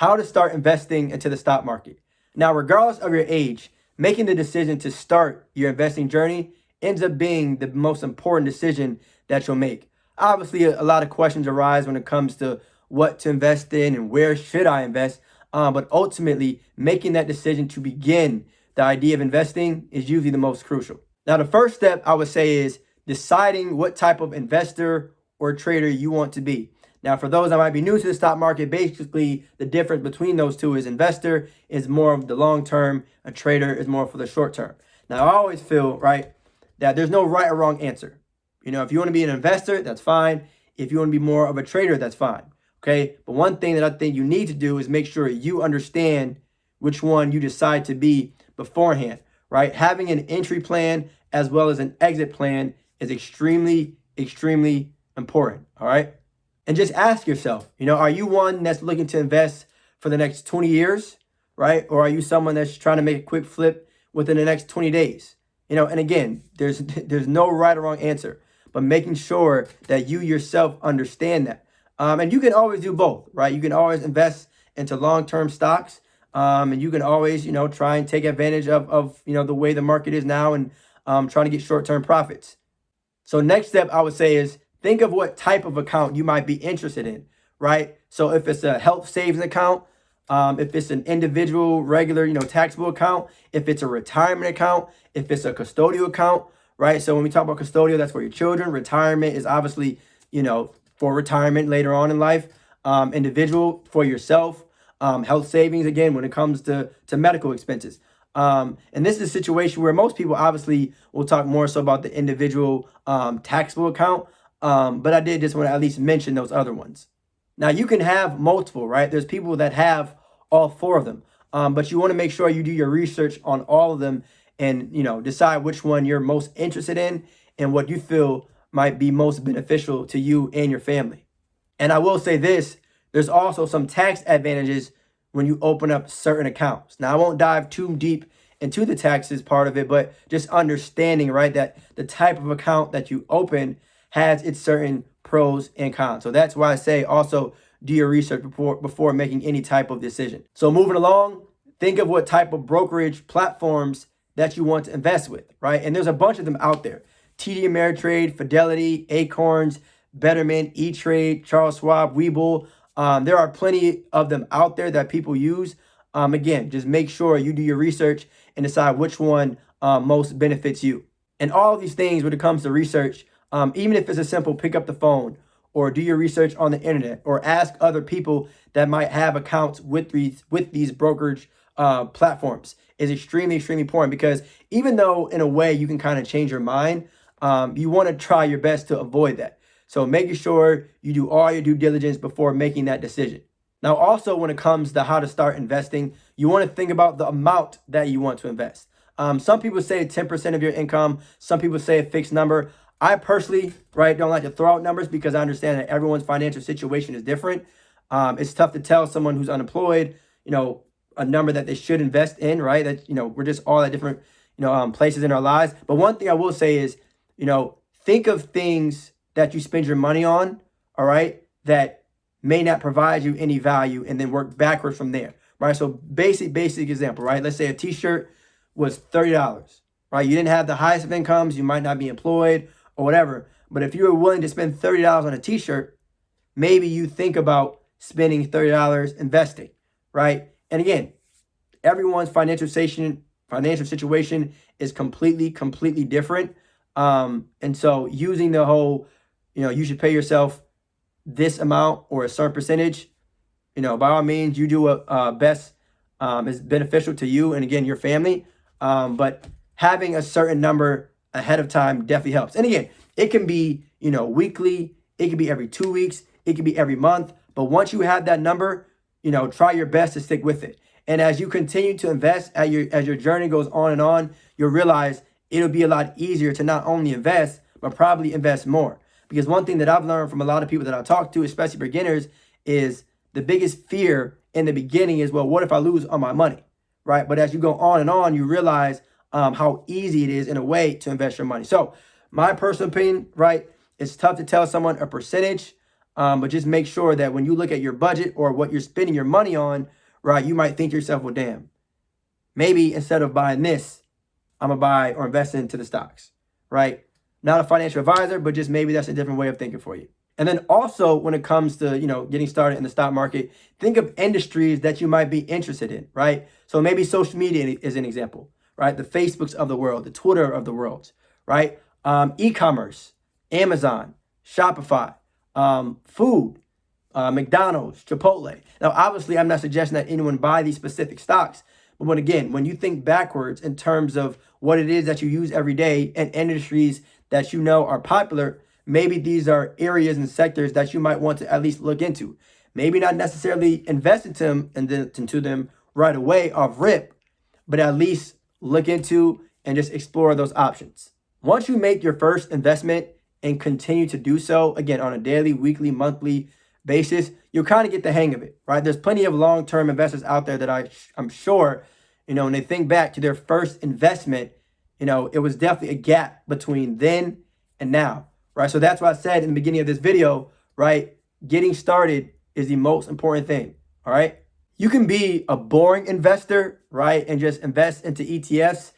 how to start investing into the stock market. Now, regardless of your age, making the decision to start your investing journey ends up being the most important decision that you'll make. Obviously, a lot of questions arise when it comes to what to invest in and where should I invest. But ultimately, making that decision to begin the idea of investing is usually the most crucial. Now, the first step I would say is deciding what type of investor or trader you want to be. Now, for those that might be new to the stock market, basically the difference between those two is investor is more of the long term, a trader is more for the short term. Now, I always feel, right, that there's no right or wrong answer. You know, if you want to be an investor, that's fine. If you want to be more of a trader, that's fine. Okay. But one thing that I think you need to do is make sure you understand which one you decide to be beforehand, right? Having an entry plan as well as an exit plan is extremely, extremely important. All right. And just ask yourself, you know, are you one that's looking to invest for the next 20 years, right? Or are you someone that's trying to make a quick flip within the next 20 days? You know, and again, there's no right or wrong answer, but making sure that you yourself understand that. And you can always do both, right? You can always invest into long-term stocks. And you can always, you know, try and take advantage of you know, the way the market is now and trying to get short-term profits. So next step I would say is think of what type of account you might be interested in, right? So if it's a health savings account, if it's an individual, regular, you know, taxable account, if it's a retirement account, if it's a custodial account, right? So when we talk about custodial, that's for your children. Retirement is obviously, you know, for retirement later on in life. Individual for yourself. Health savings, again, when it comes to medical expenses. And this is a situation where most people obviously will talk more so about the individual taxable account. But I did just want to at least mention those other ones. Now, you can have multiple, right? There's people that have all four of them. But you want to make sure you do your research on all of them and, you know, decide which one you're most interested in and what you feel might be most beneficial to you and your family. And I will say this, there's also some tax advantages when you open up certain accounts. Now, I won't dive too deep into the taxes part of it, but just understanding, right, that the type of account that you open has its certain pros and cons. So that's why I say also do your research before making any type of decision. So moving along, think of what type of brokerage platforms that you want to invest with, right? And there's a bunch of them out there. TD Ameritrade, Fidelity, Acorns, Betterment, E-Trade, Charles Schwab, Webull. There are plenty of them out there that people use. Again, just make sure you do your research and decide which one most benefits you. And all of these things when it comes to research, even if it's a simple pick up the phone or do your research on the internet or ask other people that might have accounts with these brokerage platforms is extremely, extremely important, because even though in a way you can kind of change your mind, you want to try your best to avoid that. So making sure you do all your due diligence before making that decision. Now, also when it comes to how to start investing, you want to think about the amount that you want to invest. Some people say 10% of your income. Some people say a fixed number. I personally, right, don't like to throw out numbers because I understand that everyone's financial situation is different. It's tough to tell someone who's unemployed, you know, a number that they should invest in, right? That, you know, we're just all at different, you know, places in our lives. But one thing I will say is, you know, think of things that you spend your money on, all right, that may not provide you any value, and then work backwards from there, right? So basic example, right? Let's say a t-shirt was $30, right? You didn't have the highest of incomes, you might not be employed or whatever, but if you were willing to spend $30 on a t-shirt, maybe you think about spending $30 investing, right? And again, everyone's financial situation is completely different. And so using the whole, you know, you should pay yourself this amount or a certain percentage, you know, by all means, you do what best is beneficial to you and, again, your family. But having a certain number ahead of time definitely helps. And again, it can be, you know, weekly, it can be every 2 weeks, it can be every month. But once you have that number, you know, try your best to stick with it. And as you continue to invest, as your journey goes on and on, you'll realize it'll be a lot easier to not only invest, but probably invest more. Because one thing that I've learned from a lot of people that I talk to, especially beginners, is the biggest fear in the beginning is, well, what if I lose all my money, right? But as you go on and on, you realize how easy it is in a way to invest your money. So my personal opinion, right, it's tough to tell someone a percentage. But just make sure that when you look at your budget or what you're spending your money on, right, you might think to yourself, well, damn, maybe instead of buying this, I'm going to buy or invest into the stocks, right? Not a financial advisor, but just maybe that's a different way of thinking for you. And then also when it comes to, getting started in the stock market, think of industries that you might be interested in, right? So maybe social media is an example, right? The Facebooks of the world, the Twitter of the world, right? E-commerce, Amazon, Shopify, food, McDonald's, Chipotle. Now, obviously, I'm not suggesting that anyone buy these specific stocks. But when you think backwards in terms of what it is that you use every day and industries that you know are popular, maybe these are areas and sectors that you might want to at least look into. Maybe not necessarily invest into them right away off rip, but at least look into and just explore those options. Once you make your first investment and continue to do so, again, on a daily, weekly, monthly basis, you'll kind of get the hang of it, right? There's plenty of long-term investors out there that I'm sure, when they think back to their first investment, it was definitely a gap between then and now, right? So that's why I said in the beginning of this video, right? Getting started is the most important thing, all right? You can be a boring investor, right? And just invest into ETFs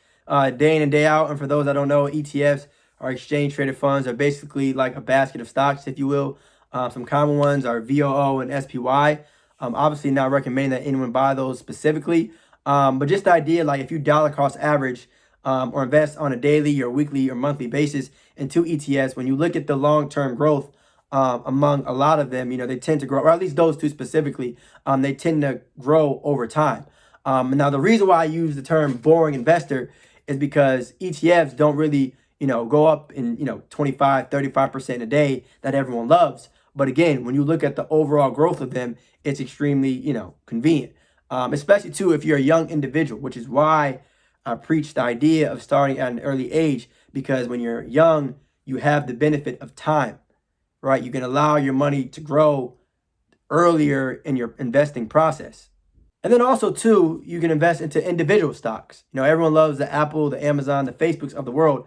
day in and day out. And for those that don't know, ETFs are exchange traded funds, are basically like a basket of stocks, if you will. Some common ones are VOO and SPY. Obviously not recommending that anyone buy those specifically. But just the idea, like if you dollar cost average or invest on a daily or weekly or monthly basis into ETFs, when you look at the long-term growth among a lot of them, they tend to grow, or at least those two specifically, they tend to grow over time. Now, the reason why I use the term boring investor is because ETFs don't really, go up in, 25, 35% a day that everyone loves. But again, when you look at the overall growth of them, it's extremely, convenient, especially too if you're a young individual, which is why I preach the idea of starting at an early age, because when you're young, you have the benefit of time, right? You can allow your money to grow earlier in your investing process. And then also too, you can invest into individual stocks. Everyone loves the Apple, the Amazon, the Facebooks of the world,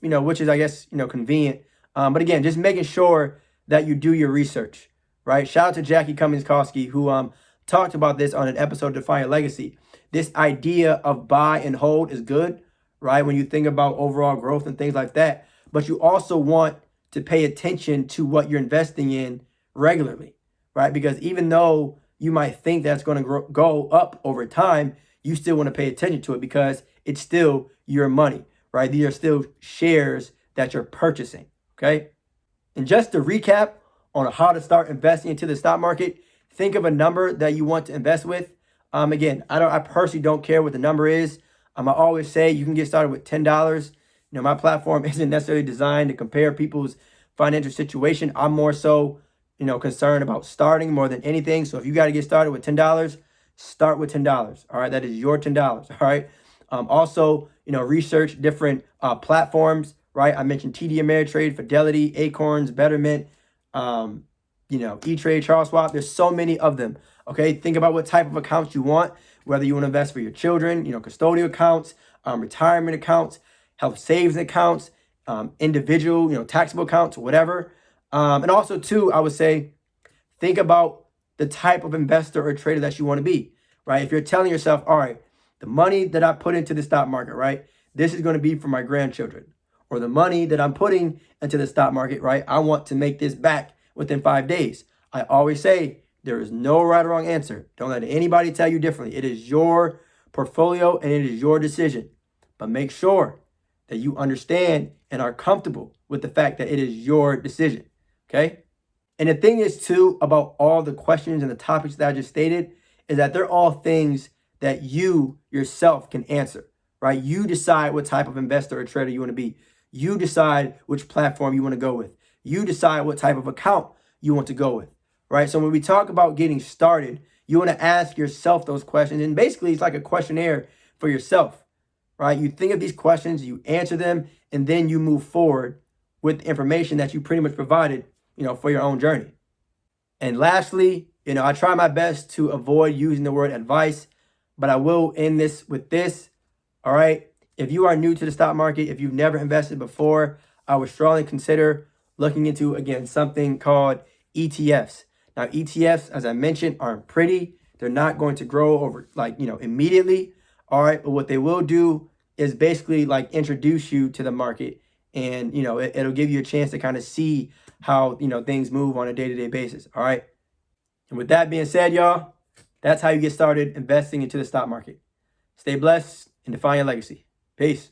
which is, I guess, convenient. But again, just making sure that you do your research, right? Shout out to Jackie Cummings-Koski, who talked about this on an episode of Define Your Legacy. This idea of buy and hold is good, right? When you think about overall growth and things like that. But you also want to pay attention to what you're investing in regularly, right? Because even though you might think that's going to go up over time, you still want to pay attention to it because it's still your money, right? These are still shares that you're purchasing, okay? And just to recap on how to start investing into the stock market, think of a number that you want to invest with. Again, I personally don't care what the number is. I always say you can get started with $10. My platform isn't necessarily designed to compare people's financial situation. I'm more so, concerned about starting more than anything. So if you got to get started with $10, start with $10. All right, that is your $10. All right. Also, research different platforms. Right, I mentioned TD Ameritrade, Fidelity, Acorns, Betterment, E-Trade, Charles Schwab. There's so many of them. Okay, think about what type of accounts you want, whether you want to invest for your children, custodial accounts, retirement accounts, health savings accounts, individual, taxable accounts, whatever. And also too, I would say, think about the type of investor or trader that you want to be, right? If you're telling yourself, all right, the money that I put into the stock market, right, this is going to be for my grandchildren. Or the money that I'm putting into the stock market, right, I want to make this back within 5 days. I always say there is no right or wrong answer. Don't let anybody tell you differently. It is your portfolio and it is your decision. But make sure that you understand and are comfortable with the fact that it is your decision, okay? And the thing is, too, about all the questions and the topics that I just stated is that they're all things that you yourself can answer, right? You decide what type of investor or trader you want to be. You decide which platform you want to go with. You decide what type of account you want to go with, right? So when we talk about getting started, you want to ask yourself those questions. And basically, it's like a questionnaire for yourself, right? You think of these questions, you answer them, and then you move forward with the information that you pretty much provided, for your own journey. And lastly, I try my best to avoid using the word advice, but I will end this with this, all right? If you are new to the stock market, if you've never invested before, I would strongly consider looking into, again, something called ETFs. Now, ETFs, as I mentioned, aren't pretty. They're not going to grow over immediately. All right. But what they will do is basically like introduce you to the market, and it'll give you a chance to kind of see how things move on a day-to-day basis. All right. And with that being said, y'all, that's how you get started investing into the stock market. Stay blessed and define your legacy. Peace.